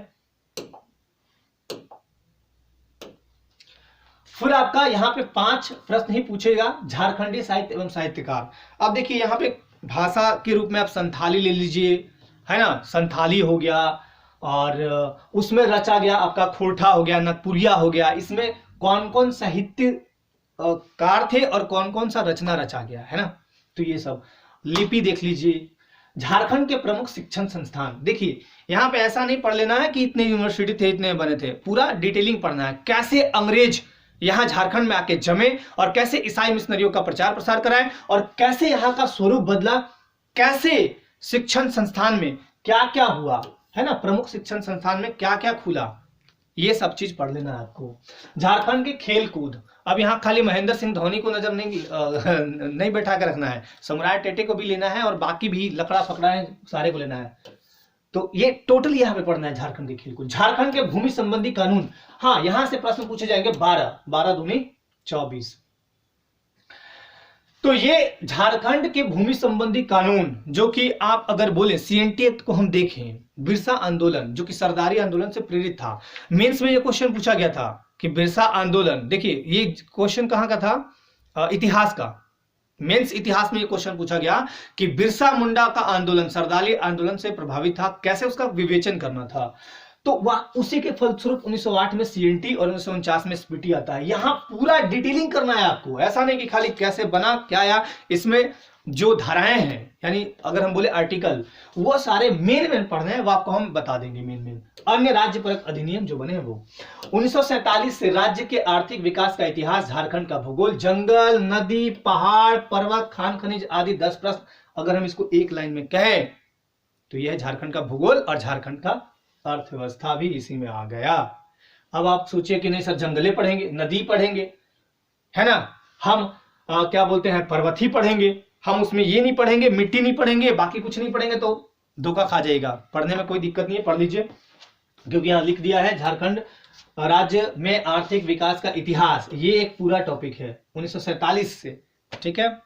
A: फिर आपका यहाँ पे 5 प्रश्न ही पूछेगा, झारखंडी साहित्य एवं साहित्यकार। अब देखिए यहाँ पे भाषा के रूप में आप संथाली ले लीजिए, है ना, संथाली हो गया, और उसमें रचा गया आपका खोरठा हो गया, नगपुरिया हो गया। इसमें कौन कौन साहित्य कार थे और कौन कौन सा रचना रचा गया, है ना। तो ये सब लिपि देख लीजिए। झारखंड के प्रमुख शिक्षण संस्थान, देखिए यहाँ पे ऐसा नहीं पढ़ लेना है कि इतने यूनिवर्सिटी थे, इतने बने थे, पूरा डिटेलिंग पढ़ना है। कैसे अंग्रेज यहाँ झारखंड में आके जमे और कैसे ईसाई मिशनरियों का प्रचार प्रसार कराए और कैसे यहाँ का स्वरूप बदला, कैसे शिक्षण संस्थान में क्या क्या हुआ, है ना, प्रमुख शिक्षण संस्थान में क्या क्या खुला, ये सब चीज पढ़ लेना है आपको। झारखंड के खेल कूद, अब यहाँ खाली महेंद्र सिंह धोनी को नजर नहीं बैठा कर रखना है, सम्राट टेटे को भी लेना है और बाकी भी लकड़ा फकड़ा है सारे को लेना है। तो ये टोटल यहाँ पे पढ़ना है झारखंड के खेल कूद। झारखंड के भूमि संबंधी कानून, हाँ यहां से प्रश्न पूछे जाएंगे 12 दूनी 24। तो ये झारखंड के भूमि संबंधी कानून, जो कि आप अगर बोले सीएनटी एक्ट को हम देखें, बिरसा आंदोलन जो कि सरदारी आंदोलन से प्रेरित था। मेंस में ये क्वेश्चन पूछा गया था कि बिरसा आंदोलन, देखिए ये क्वेश्चन कहां का था, इतिहास का। मेंस इतिहास में ये क्वेश्चन पूछा गया कि बिरसा मुंडा का आंदोलन सरदारी आंदोलन से प्रभावित था, कैसे उसका विवेचन करना था। तो वह उसी के फलस्वरूप 1908 में सीएनटी और 1949 में एसपीटी आता है। यहां पूरा डिटेलिंग करना है आपको, ऐसा नहीं कि खाली कैसे बना क्या आया। इसमें जो धाराएं हैं, यानी अगर हम बोले आर्टिकल, वो सारे मेन पढ़ने हैं, वो आपको हम बता देंगे मेन। अन्य राज्य परक अधिनियम जो बने हैं वो 1947 से राज्य के आर्थिक विकास का इतिहास, झारखंड का भूगोल, जंगल, नदी, पहाड़, पर्वत, खान खनिज आदि 10 प्रश्न। अगर हम इसको एक लाइन में कहें तो यह है झारखंड का भूगोल और झारखंड का अर्थव्यवस्था भी इसी में आ गया। अब आप सोचिए कि नहीं सर जंगले पढ़ेंगे, नदी पढ़ेंगे, है ना, हम क्या बोलते हैं पर्वत ही पढ़ेंगे, हम उसमें ये नहीं पढ़ेंगे, मिट्टी नहीं पढ़ेंगे, बाकी कुछ नहीं पढ़ेंगे, तो धोखा खा जाएगा। पढ़ने में कोई दिक्कत नहीं है, पढ़ लीजिए, क्योंकि यहां लिख दिया है झारखंड राज्य में आर्थिक विकास का इतिहास, ये एक पूरा टॉपिक है 1947 से। ठीक है,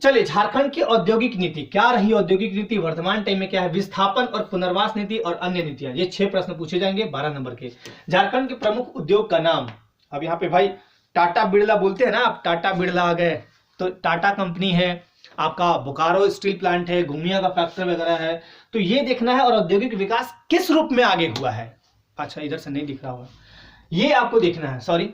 A: चलिए झारखंड की औद्योगिक नीति क्या रही, औद्योगिक नीति वर्तमान टाइम में क्या है, विस्थापन और पुनर्वास नीति और अन्य नीतियां। ये 6 प्रश्न पूछे जाएंगे 12 नंबर के। झारखंड के प्रमुख उद्योग का नाम, अब यहाँ पे भाई टाटा बिरला बोलते हैं ना, आप टाटा बिरला आ गए, तो टाटा कंपनी है, आपका बोकारो स्टील प्लांट है, घूमिया का फैक्ट्री वगैरह है। तो ये देखना है, और औद्योगिक विकास किस रूप में आगे हुआ है। अच्छा इधर से नहीं दिख रहा होगा, ये आपको देखना है, सॉरी।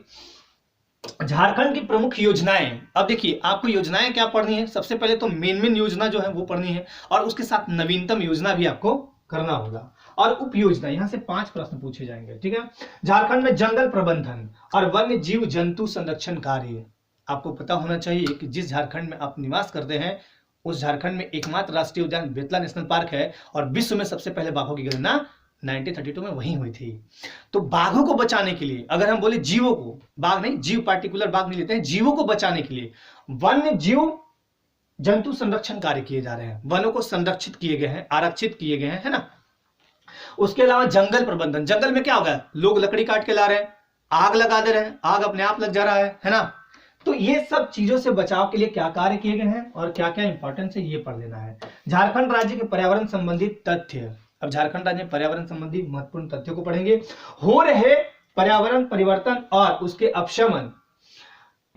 A: झारखंड की प्रमुख योजनाएं, अब देखिए आपको योजनाएं क्या पढ़नी है, सबसे पहले तो मेन योजना जो है वो पढ़नी है, और उसके साथ नवीनतम योजना भी आपको करना होगा, और उप योजना। यहां से 5 प्रश्न पूछे जाएंगे। ठीक है, झारखंड में जंगल प्रबंधन और वन्य जीव जंतु संरक्षण कार्य, आपको पता होना चाहिए कि जिस झारखंड में आप निवास करते हैं उस झारखंड में एकमात्र राष्ट्रीय उद्यान बेतला नेशनल पार्क है, और विश्व में सबसे पहले बाघों की गणना 1932 में वहीं हुई थी। तो बाघों को बचाने के लिए, अगर हम बोले जीवों को, बाघ नहीं, जीव पार्टिकुलर बाघ नहीं लेते हैं, जीवों को बचाने के लिए वन्य जीव जंतु संरक्षण कार्य किए जा रहे हैं, वनों को संरक्षित किए गए हैं, आरक्षित किए गए हैं, है ना। उसके अलावा जंगल प्रबंधन, जंगल में क्या होगा, लोग लकड़ी काट के ला रहे हैं, आग लगा दे रहे हैं, आग अपने आप लग जा रहा है ना। तो ये सब चीजों से बचाव के लिए क्या कार्य किए गए हैं और क्या क्या इंपॉर्टेंस है, ये पढ़ लेना है। झारखंड राज्य के पर्यावरण संबंधित तथ्य, अब झारखंड राज्य में पर्यावरण संबंधी महत्वपूर्ण तथ्यों को पढ़ेंगे। हो रहे पर्यावरण परिवर्तन और उसके अपशमन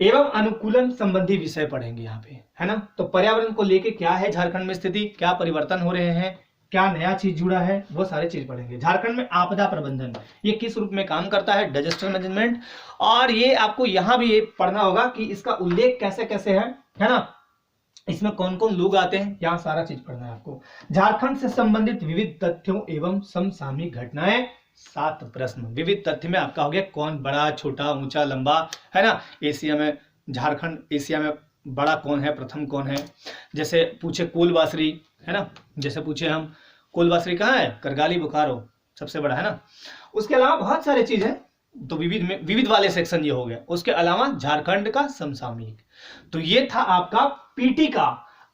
A: एवं अनुकूलन संबंधी विषय पढ़ेंगे यहाँ पे, है ना। तो पर्यावरण को लेके क्या है झारखंड में स्थिति, क्या परिवर्तन हो रहे हैं, क्या नया चीज जुड़ा है, वो सारे चीज पढ़ेंगे। झारखंड में आपदा प्रबंधन, ये किस रूप में काम करता है, डिजास्टर मैनेजमेंट, और ये आपको यहाँ भी ये पढ़ना होगा कि इसका उल्लेख कैसे कैसे है ना, इसमें कौन कौन लोग आते हैं, यहाँ सारा चीज पढ़ना है आपको। झारखंड से संबंधित विविध तथ्यों एवं समसामयिक घटनाएं, 7 प्रश्न। विविध तथ्य में आपका हो गया कौन बड़ा, छोटा, ऊंचा, लंबा, है ना। एशिया में झारखंड, एशिया में बड़ा कौन है, प्रथम कौन है। जैसे पूछे कोलवासरी, है ना, जैसे पूछे हम कोलवासरी कहाँ है, करगाली बोकारो सबसे बड़ा, है ना। उसके अलावा बहुत सारे चीज है, तो विविध में विविध वाले सेक्शन ये हो गया। उसके अलावा झारखंड का समसामयिक, तो ये था आपका पीटी का।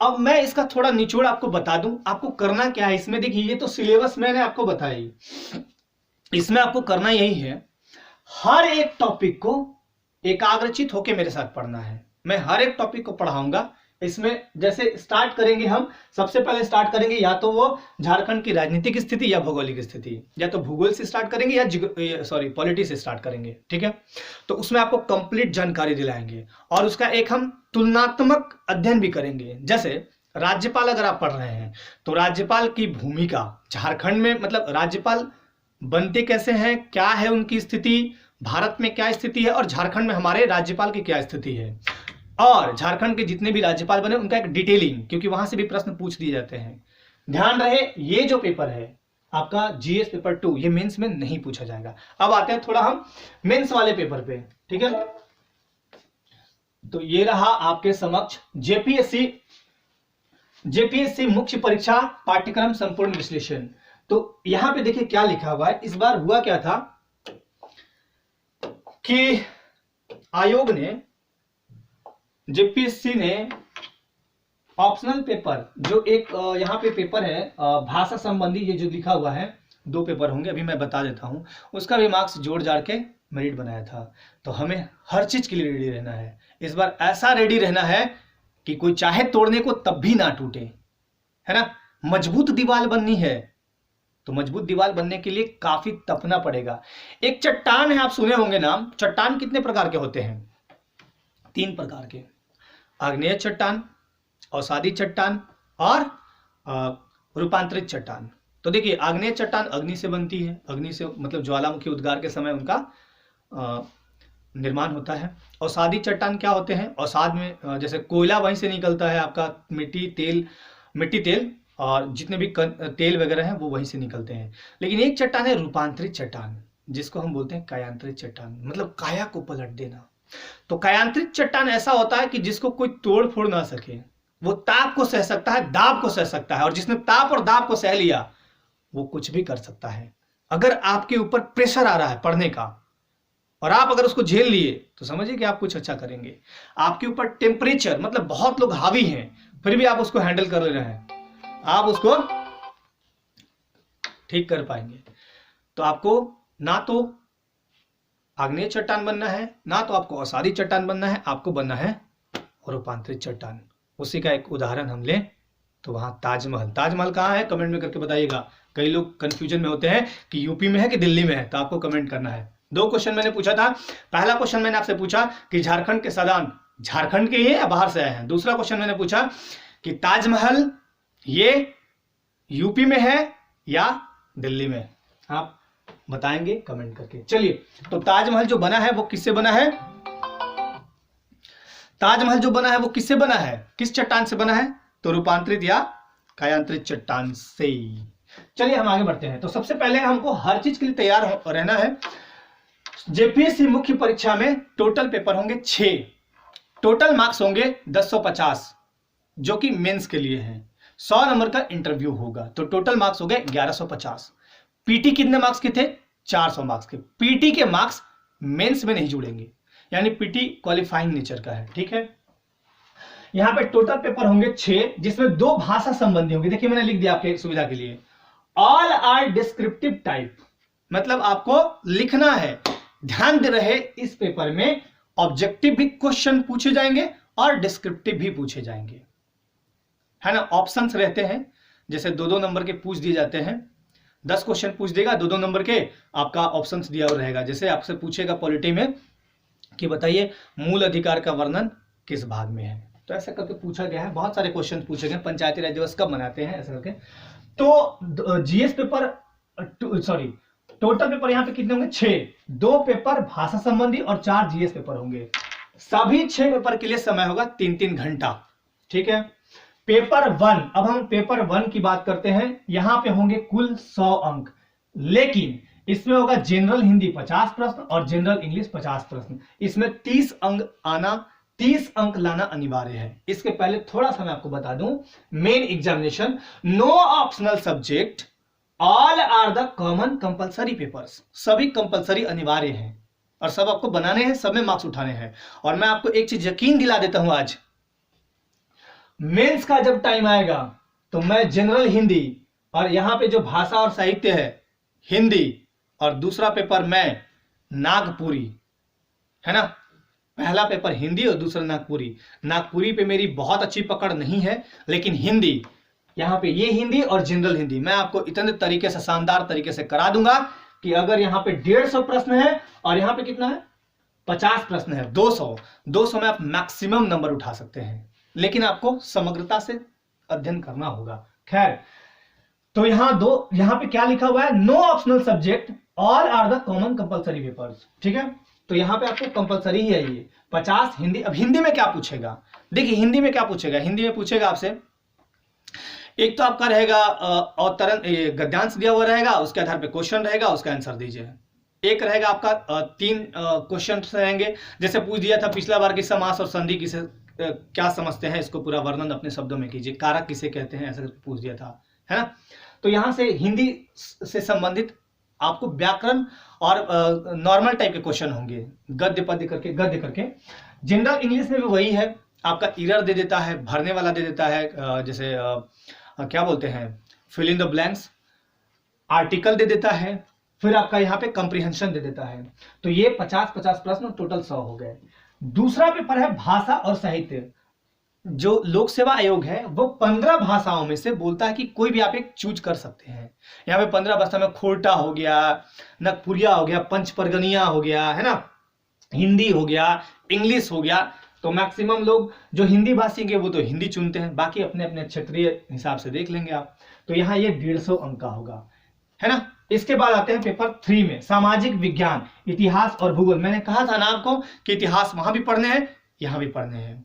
A: अब मैं इसका थोड़ा निचोड़ आपको बता दूं, आपको करना क्या है इसमें। देखिए ये तो सिलेबस मैंने आपको बताई, इसमें आपको करना यही है, हर एक टॉपिक को एकाग्रचित होकर मेरे साथ पढ़ना है। मैं हर एक टॉपिक को पढ़ाऊंगा, इसमें जैसे स्टार्ट करेंगे हम, सबसे पहले स्टार्ट करेंगे या तो वो झारखंड की राजनीतिक स्थिति या भौगोलिक स्थिति, या तो भूगोल से स्टार्ट करेंगे या पॉलिटी से स्टार्ट करेंगे, ठीक है। तो उसमें आपको कंप्लीट जानकारी दिलाएंगे और उसका एक हम तुलनात्मक अध्ययन भी करेंगे। जैसे राज्यपाल अगर आप पढ़ रहे हैं तो राज्यपाल की भूमिका झारखंड में, मतलब राज्यपाल बनते कैसे हैं, क्या है उनकी स्थिति, भारत में क्या स्थिति है और झारखंड में हमारे राज्यपाल की क्या स्थिति है, और झारखंड के जितने भी राज्यपाल बने उनका एक डिटेलिंग, क्योंकि वहां से भी प्रश्न पूछ दिए जाते हैं। ध्यान रहे ये जो पेपर है आपका जीएस पेपर 2, ये मेंस में नहीं पूछा जाएगा। अब आते हैं थोड़ा हम मेंस वाले पेपर पे, ठीक है। तो ये रहा आपके समक्ष जेपीएससी मुख्य परीक्षा पाठ्यक्रम संपूर्ण विश्लेषण। तो यहां पे देखिए क्या लिखा हुआ है। इस बार हुआ क्या था कि आयोग ने, जेपीएससी ने ऑप्शनल पेपर जो एक यहाँ पे पेपर है भाषा संबंधी, ये जो लिखा हुआ है 2 पेपर होंगे, अभी मैं बता देता हूं, उसका भी मार्क्स जोड़ जाड़ के मेरिट बनाया था। तो हमें हर चीज के लिए रेडी रहना है। इस बार ऐसा रेडी रहना है कि कोई चाहे तोड़ने को तब भी ना टूटे, है ना। मजबूत दीवार बननी है, तो मजबूत दीवार बनने के लिए काफी तपना पड़ेगा। एक चट्टान है, आप सुने होंगे नाम। चट्टान कितने प्रकार के होते हैं? 3 प्रकार के, आग्नेय चट्टान, अवसादी चट्टान और रूपांतरित चट्टान। तो देखिए आग्नेय चट्टान अग्नि से बनती है, अग्नि से मतलब ज्वालामुखी उद्गार के समय उनका निर्माण होता है। अवसादी चट्टान क्या होते हैं? अवसाद में जैसे कोयला वहीं से निकलता है, आपका मिट्टी तेल और जितने भी तेल वगैरह हैं वो वहीं से निकलते हैं। लेकिन एक चट्टान है रूपांतरित चट्टान, जिसको हम बोलते हैं कायांतरित चट्टान, मतलब काया को पलट देना। तो कायांतरित चट्टान ऐसा होता है कि जिसको कोई तोड़ फोड़ ना सके, वो ताप को सह सकता है, दाब को सह सकता है, और जिसने ताप और दाब को सह लिया वो कुछ भी कर सकता है। अगर आपके ऊपर प्रेशर आ रहा है पढ़ने का और आप अगर उसको झेल लिए तो समझिए कि आप कुछ अच्छा करेंगे। आपके ऊपर टेम्परेचर, मतलब बहुत लोग हावी हैं फिर भी आप उसको हैंडल कर ले रहे हैं, आप उसको ठीक कर पाएंगे। तो आपको ना तो आग्नेय चट्टान बनना है, ना तो आपको अवसादी चट्टान बनना है, आपको बनना है रूपांतरित चट्टान। उसी का एक उदाहरण हम लें तो वहां ताजमहल। ताजमहल कहाँ है? कमेंट में करके बताइएगा। कई लोग कंफ्यूजन में होते हैं कि यूपी में है कि दिल्ली में है, तो आपको कमेंट करना है। 2 क्वेश्चन मैंने पूछा था। पहला क्वेश्चन मैंने आपसे पूछा कि झारखंड के सदान झारखंड के ही या बाहर से आए हैं। दूसरा क्वेश्चन मैंने पूछा कि ताजमहल ये यूपी में है या दिल्ली में, आप बताएंगे कमेंट करके। चलिए, तो ताजमहल जो बना है वो किससे बना है? ताजमहल जो बना है वो किससे बना है, किस चट्टान से बना है? तो रूपांतरित या कायांतरित चट्टान से। चलिए हम आगे बढ़ते हैं। तो सबसे पहले हमको हर चीज के लिए तैयार रहना है। जेपीएससी मुख्य परीक्षा में टोटल पेपर होंगे 6, टोटल मार्क्स होंगे 1050, जो कि मेंस के लिए है। 100 नंबर का इंटरव्यू होगा, तो टोटल मार्क्स हो गए 1150। पीटी कितने मार्क्स के थे? 400 मार्क्स के। पीटी के मार्क्स मेंस में नहीं जुड़ेंगे, यानी पीटी क्वालिफाइंग नेचर का है, ठीक है। यहां पे टोटल पेपर होंगे 6, जिसमें 2 भाषा संबंधी होंगे। देखिए मैंने लिख दिया आपके सुविधा के लिए, ऑल आर डिस्क्रिप्टिव टाइप, मतलब आपको लिखना है। ध्यान दे रहे, इस पेपर में ऑब्जेक्टिव भी क्वेश्चन पूछे जाएंगे और डिस्क्रिप्टिव भी पूछे जाएंगे, है ना। ऑप्शंस रहते हैं, जैसे 2-2 नंबर के पूछ दिए जाते हैं। 10 क्वेश्चन पूछ देगा, 2-2 नंबर के आपका ऑप्शंस दिया हुआ रहेगा। जैसे आपसे पूछेगा पॉलिटी में कि बताइए मूल अधिकार का वर्णन किस भाग में है, तो ऐसा करके पूछा गया है। बहुत सारे क्वेश्चन पूछे गए, पंचायती राज दिवस कब मनाते हैं, ऐसा करके। तो जीएस पेपर टोटल पेपर यहाँ पे कितने होंगे? 6, 2 पेपर भाषा संबंधी और 4 जीएस पेपर होंगे। सभी 6 पेपर के लिए समय होगा 3-3 घंटा, ठीक है। पेपर 1, अब हम पेपर 1 की बात करते हैं। यहां पे होंगे कुल 100 अंक, लेकिन इसमें होगा जनरल हिंदी 50 प्रश्न और जनरल इंग्लिश 50 प्रश्न। इसमें 30 अंक लाना अनिवार्य है। इसके पहले थोड़ा सा मैं आपको बता दूं, main examination, no optional subject, all are the common compulsory papers, सभी कंपलसरी अनिवार्य हैं और सब आपको बनाने हैं, सब में मार्क्स उठाने हैं। और मैं आपको एक चीज यकीन दिला देता हूं, आज मेंस का जब टाइम आएगा तो मैं जनरल हिंदी और यहां पे जो भाषा और साहित्य है हिंदी, और दूसरा पेपर मैं नागपुरी, है ना, पहला पेपर हिंदी और दूसरा नागपुरी। नागपुरी पे मेरी बहुत अच्छी पकड़ नहीं है, लेकिन हिंदी, यहाँ पे ये हिंदी और जनरल हिंदी मैं आपको इतने तरीके से, शानदार तरीके से करा दूंगा कि अगर यहाँ पे 150 प्रश्न है और यहाँ पे कितना है 50 प्रश्न है, 200 में आप मैक्सिमम नंबर उठा सकते हैं, लेकिन आपको समग्रता से अध्ययन करना होगा। खैर, तो यहाँ पे क्या लिखा हुआ है, no optional subject all are the common compulsory papers. ठीक है, तो यहाँ पे आपको कंपलसरी ही है ये 50 हिंदी। अब हिंदी में क्या पूछेगा, देखिए हिंदी में क्या पूछेगा, हिंदी में पूछेगा आपसे, एक तो आपका रहेगा अवतरण, गद्यांश दिया हुआ रहेगा, उसके आधार पे क्वेश्चन रहेगा, उसका आंसर दीजिए। एक रहेगा आपका 3 क्वेश्चन रहेंगे, जैसे पूछ दिया था पिछला बार कि समास और संधि किसे क्या समझते हैं, इसको पूरा वर्णन अपने शब्दों में कीजिए, कारक किसे कहते हैं, ऐसा पूछ दिया था, है ना। तो यहां से हिंदी से संबंधित आपको व्याकरण और नॉर्मल टाइप के क्वेश्चन होंगे, गद्य पद्य करके, गद्य करके। जनरल इंग्लिश में भी वही है, आपका इरर दे देता है, भरने वाला दे देता है, जैसे क्या बोलते हैं, fill in the blanks, article दे देता है, फिर आपका यहाँ पे कंप्रीहेंशन दे देता है। तो ये 50 प्रश्न, टोटल 100 हो गए। दूसरा पेपर है भाषा और साहित्य। जो लोक सेवा आयोग है वो 15 भाषाओं में से बोलता है कि कोई भी आप एक चूज कर सकते हैं। यहाँ पे 15 भाषा में खोरटा हो गया, नगपुरिया हो गया, पंचपरगनिया हो गया, है ना, हिंदी हो गया, इंग्लिश हो गया। तो मैक्सिमम लोग जो हिंदी भाषी के वो तो हिंदी चुनते हैं, बाकी अपने अपने क्षेत्रीय हिसाब से देख लेंगे आप। तो यहाँ ये 150 अंक का होगा, है ना। इसके बाद आते हैं पेपर 3 में, सामाजिक विज्ञान, इतिहास और भूगोल। मैंने कहा था ना आपको कि इतिहास वहां भी पढ़ने हैं, यहाँ भी पढ़ने हैं,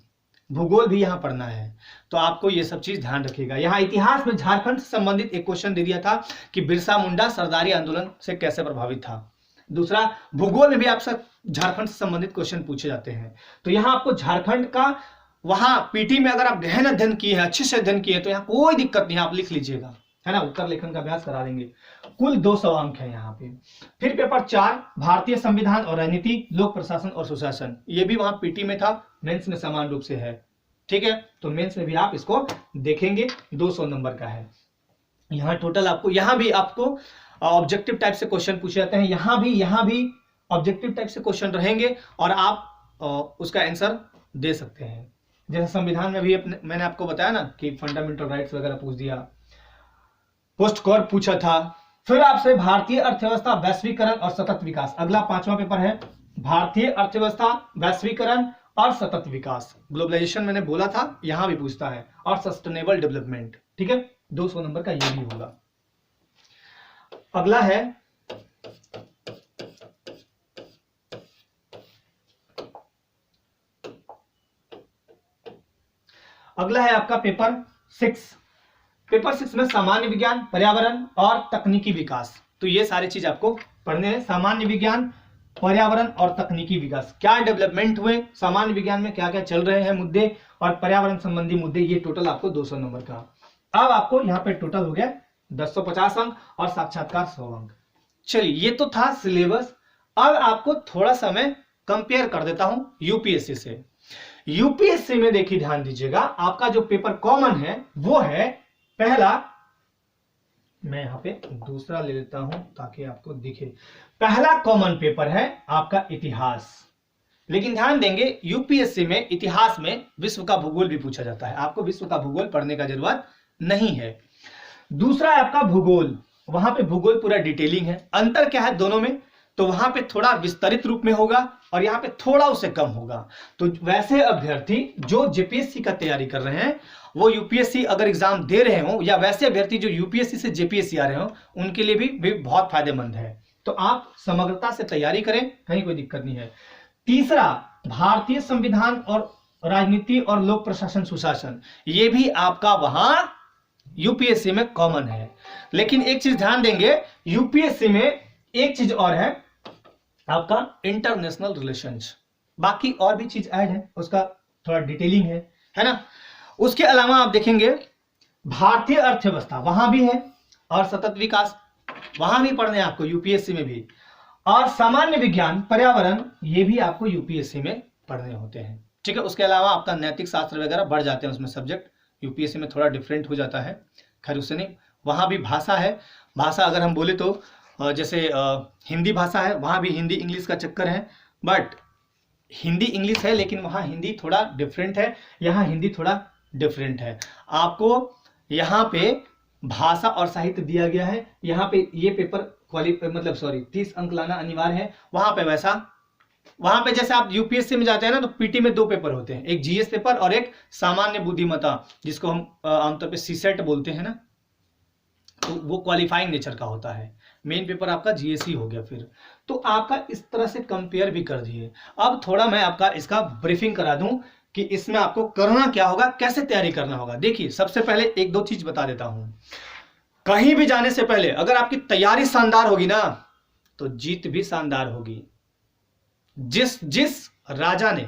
A: भूगोल भी यहाँ पढ़ना है, तो आपको ये सब चीज ध्यान रखिएगा। यहाँ इतिहास में झारखंड से संबंधित एक क्वेश्चन दे दिया था कि बिरसा मुंडा सरदारी आंदोलन से कैसे प्रभावित था। दूसरा, भूगोल में भी आपसे झारखंड से संबंधित क्वेश्चन पूछे जाते हैं। तो यहाँ आपको झारखंड का, वहां पीटी में अगर आप गहन अध्ययन किए हैं, अच्छे से अध्ययन किए हैं, तो यहाँ कोई दिक्कत नहीं, आप लिख लीजिएगा, है ना, उत्तर लेखन का अभ्यास करा देंगे। कुल 200 अंक है यहाँ पे। फिर पेपर 4, भारतीय संविधान और राजनीति, लोक प्रशासन और सुशासन। ये भी वहां पीटी में था, मेंस में समान रूप से है। ठीक है, तो मेंस में भी आप इसको देखेंगे, 200 नंबर का है। यहाँ टोटल आपको, यहाँ भी आपको ऑब्जेक्टिव टाइप से क्वेश्चन पूछे जाते हैं, यहाँ भी ऑब्जेक्टिव टाइप से क्वेश्चन रहेंगे और आप उसका आंसर दे सकते हैं। जैसे संविधान में भी मैंने आपको बताया ना कि फंडामेंटल राइट्स वगैरह पूछ दिया, पोस्ट कॉर पूछा था। फिर आपसे भारतीय अर्थव्यवस्था, वैश्वीकरण और सतत विकास, अगला 5वां पेपर है, भारतीय अर्थव्यवस्था, वैश्वीकरण और सतत विकास। ग्लोबलाइजेशन मैंने बोला था, यहां भी पूछता है, और सस्टेनेबल डेवलपमेंट। ठीक है, 200 नंबर का ये भी होगा। अगला है आपका पेपर 6। पेपर 6 में सामान्य विज्ञान, पर्यावरण और तकनीकी विकास। तो ये सारी चीज आपको पढ़ने हैं। सामान्य विज्ञान, पर्यावरण और तकनीकी विकास, क्या डेवलपमेंट हुए, सामान्य विज्ञान में क्या क्या चल रहे हैं मुद्दे, और पर्यावरण संबंधी मुद्दे। ये टोटल आपको 200 नंबर का। अब आपको यहाँ पे टोटल हो गया 250 अंक और साक्षात्कार 100 अंक। चलिए, ये तो था सिलेबस। अब आपको थोड़ा सा मैं कंपेयर कर देता हूं यूपीएससी से। यूपीएससी में देखिए, ध्यान दीजिएगा, आपका जो पेपर कॉमन है वो है पहला, मैं यहां पे दूसरा ले लेता हूं ताकि आपको दिखे। पहला कॉमन पेपर है आपका इतिहास। लेकिन ध्यान देंगे, यूपीएससी में इतिहास में विश्व का भूगोल भी पूछा जाता है, आपको विश्व का भूगोल पढ़ने का जरूरत नहीं है। दूसरा है आपका भूगोल, वहां पे भूगोल पूरा डिटेलिंग है। अंतर क्या है दोनों में, तो वहां पे थोड़ा विस्तारित रूप में होगा और यहाँ पे थोड़ा उससे कम होगा। तो वैसे अभ्यर्थी जो जेपीएससी का तैयारी कर रहे हैं, वो यूपीएससी अगर एग्जाम दे रहे हो, या वैसे अभ्यर्थी जो यूपीएससी से जेपीएससी आ रहे हो, उनके लिए भी बहुत फायदेमंद है। तो आप समग्रता से तैयारी करें, कहीं कोई दिक्कत नहीं है। तीसरा, भारतीय संविधान और राजनीति और लोक प्रशासन सुशासन, ये भी आपका वहां यूपीएससी में कॉमन है। लेकिन एक चीज ध्यान देंगे, यूपीएससी में एक चीज और है आपका इंटरनेशनल रिलेशंस। बाकी और भी चीज ऐड है, उसका थोड़ा डिटेलिंग है ना। उसके अलावा आप देखेंगे भारतीय अर्थव्यवस्था वहां भी है, और सतत विकास वहां भी पढ़ने आपको यूपीएससी में भी, और सामान्य विज्ञान, पर्यावरण, ये भी आपको यूपीएससी में पढ़ने होते हैं। ठीक है, उसके अलावा आपका नैतिक शास्त्र वगैरह बढ़ जाते हैं उसमें सब्जेक्ट, यूपीएससी में थोड़ा डिफरेंट हो जाता है। खैर उससे नहीं, वहां भी भाषा है। भाषा अगर हम बोले तो जैसे हिंदी भाषा है, वहां भी हिंदी इंग्लिश का चक्कर है, बट हिंदी इंग्लिश है, लेकिन वहाँ हिंदी थोड़ा डिफरेंट है, यहाँ हिंदी थोड़ा डिफरेंट है। आपको यहाँ पे भाषा और साहित्य दिया गया है, यहाँ पे ये पेपर 30 अंक लाना अनिवार्य है। वहां पे जैसे आप यूपीएससी में जाते हैं ना, तो पीटी में 2 पेपर होते हैं, एक जीएस पेपर और एक सामान्य बुद्धिमत्ता, जिसको हम आमतौर पे सीसेट बोलते हैं ना, तो वो क्वालिफाइंग नेचर का होता है। मेन पेपर आपका जीएसई हो गया। फिर तो आपका इस तरह से कंपेयर भी कर दिए। अब थोड़ा मैं आपका इसका ब्रीफिंग करा दूं कि इसमें आपको करना क्या होगा, कैसे तैयारी करना होगा। देखिए, सबसे पहले 1-2 चीज बता देता हूं। कहीं भी जाने से पहले अगर आपकी तैयारी शानदार होगी ना, तो जीत भी शानदार होगी। जिस राजा ने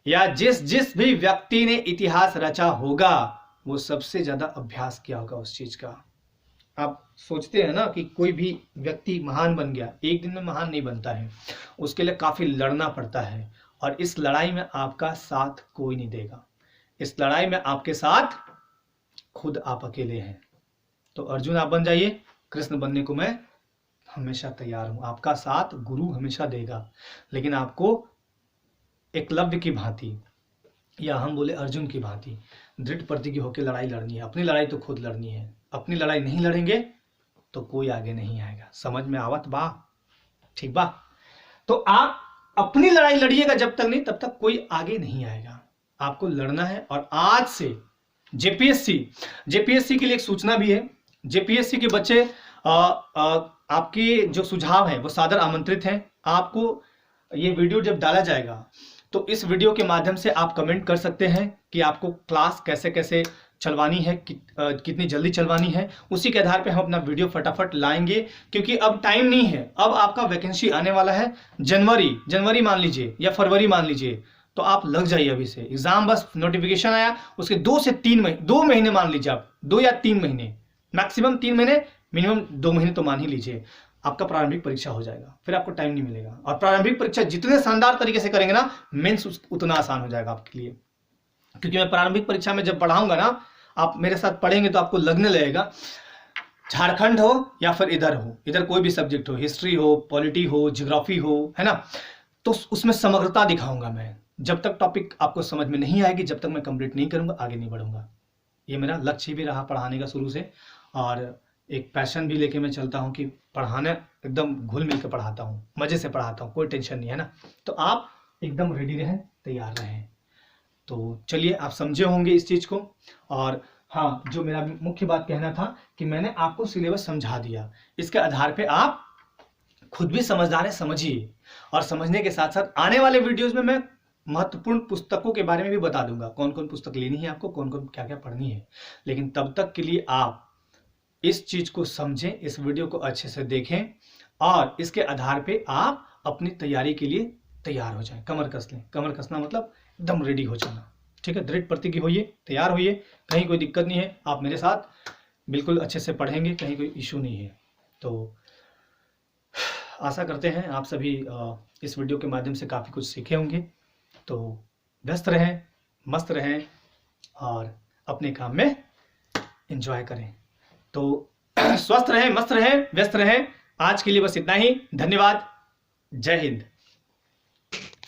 A: या जिस भी व्यक्ति ने इतिहास रचा होगा, वो सबसे ज्यादा अभ्यास किया होगा उस चीज का। आप सोचते हैं ना कि कोई भी व्यक्ति महान बन गया, एक दिन में महान नहीं बनता है, उसके लिए काफी लड़ना पड़ता है, और इस लड़ाई में आपका साथ कोई नहीं देगा। इस लड़ाई में आपके साथ खुद आप अकेले हैं। तो अर्जुन आप बन जाइए, कृष्ण बनने को मैं हमेशा तैयार हूं। आपका साथ गुरु हमेशा देगा, लेकिन आपको एकलव्य की भांति, या हम बोले अर्जुन की भांति, दृढ़ प्रतिज्ञ होकर लड़ाई लड़नी है। अपनी लड़ाई तो खुद लड़नी है। अपनी लड़ाई नहीं लड़ेंगे तो कोई आगे नहीं आएगा। समझ में आवत बा? ठीक बा? तो आप अपनी लड़ाई लड़िएगा जब तक नहीं, तब तक कोई आगे नहीं आएगा। आपको लड़ना है। और आज से जेपीएससी के लिए एक सूचना भी है। जेपीएससी के बच्चे आपके जो सुझाव है वो सादर आमंत्रित हैं। आपको ये वीडियो जब डाला जाएगा तो इस वीडियो के माध्यम से आप कमेंट कर सकते हैं कि आपको क्लास कैसे कैसे चलवानी है, कितनी जल्दी चलवानी है। उसी के आधार पे हम अपना वीडियो फटाफट लाएंगे, क्योंकि अब टाइम नहीं है। अब आपका वैकेंसी आने वाला है जनवरी मान लीजिए या फरवरी मान लीजिए, तो आप लग जाइए अभी से। एग्जाम बस नोटिफिकेशन आया, उसके 2 से 3 महीने, 2 महीने मान लीजिए आप, 2 या 3 महीने, मैक्सिमम 3 महीने, मिनिमम 2 महीने तो मान ही लीजिए, आपका प्रारंभिक परीक्षा हो जाएगा। फिर आपको टाइम नहीं मिलेगा। और प्रारंभिक परीक्षा जितने शानदार तरीके से करेंगे ना, मेंस उतना आसान हो जाएगा आपके लिए। क्योंकि मैं प्रारंभिक परीक्षा में जब पढ़ाऊंगा ना, आप मेरे साथ पढ़ेंगे तो आपको लगने लगेगा, झारखंड हो या फिर इधर कोई भी सब्जेक्ट हो, हिस्ट्री हो, पॉलिटी हो, ज्योग्राफी हो, है ना, तो उसमें समग्रता दिखाऊंगा मैं। जब तक टॉपिक आपको समझ में नहीं आएगी, जब तक मैं कंप्लीट नहीं करूंगा, आगे नहीं बढ़ूंगा। ये मेरा लक्ष्य भी रहा पढ़ाने का शुरू से, और एक पैशन भी लेके मैं चलता हूं कि पढ़ाना एकदम घुल मिल के पढ़ाता हूं, मजे से पढ़ाता हूं, कोई टेंशन नहीं है ना। तो आप एकदम रेडी रहें, तैयार रहें। तो चलिए, आप समझे होंगे इस चीज को। और हाँ, जो मेरा मुख्य बात कहना था कि मैंने आपको सिलेबस समझा दिया, इसके आधार पे आप खुद भी समझदार है, समझिए। और समझने के साथ साथ आने वाले वीडियोस में मैं महत्वपूर्ण पुस्तकों के बारे में भी बता दूंगा, कौन कौन पुस्तक लेनी है आपको, कौन कौन क्या क्या पढ़नी है। लेकिन तब तक के लिए आप इस चीज को समझें, इस वीडियो को अच्छे से देखें, और इसके आधार पे आप अपनी तैयारी के लिए तैयार हो जाएं। कमर कस लें। कमर कसना मतलब एकदम रेडी हो जाना। ठीक है, दृढ़ प्रतिज्ञ होइए, तैयार होइए, कहीं कोई दिक्कत नहीं है। आप मेरे साथ बिल्कुल अच्छे से पढ़ेंगे, कहीं कोई इशू नहीं है। तो आशा करते हैं आप सभी इस वीडियो के माध्यम से काफ़ी कुछ सीखे होंगे। तो व्यस्त रहें, मस्त रहें, और अपने काम में एंजॉय करें। तो स्वस्थ रहें, मस्त रहें, व्यस्त रहें। आज के लिए बस इतना ही। धन्यवाद। जय हिंद।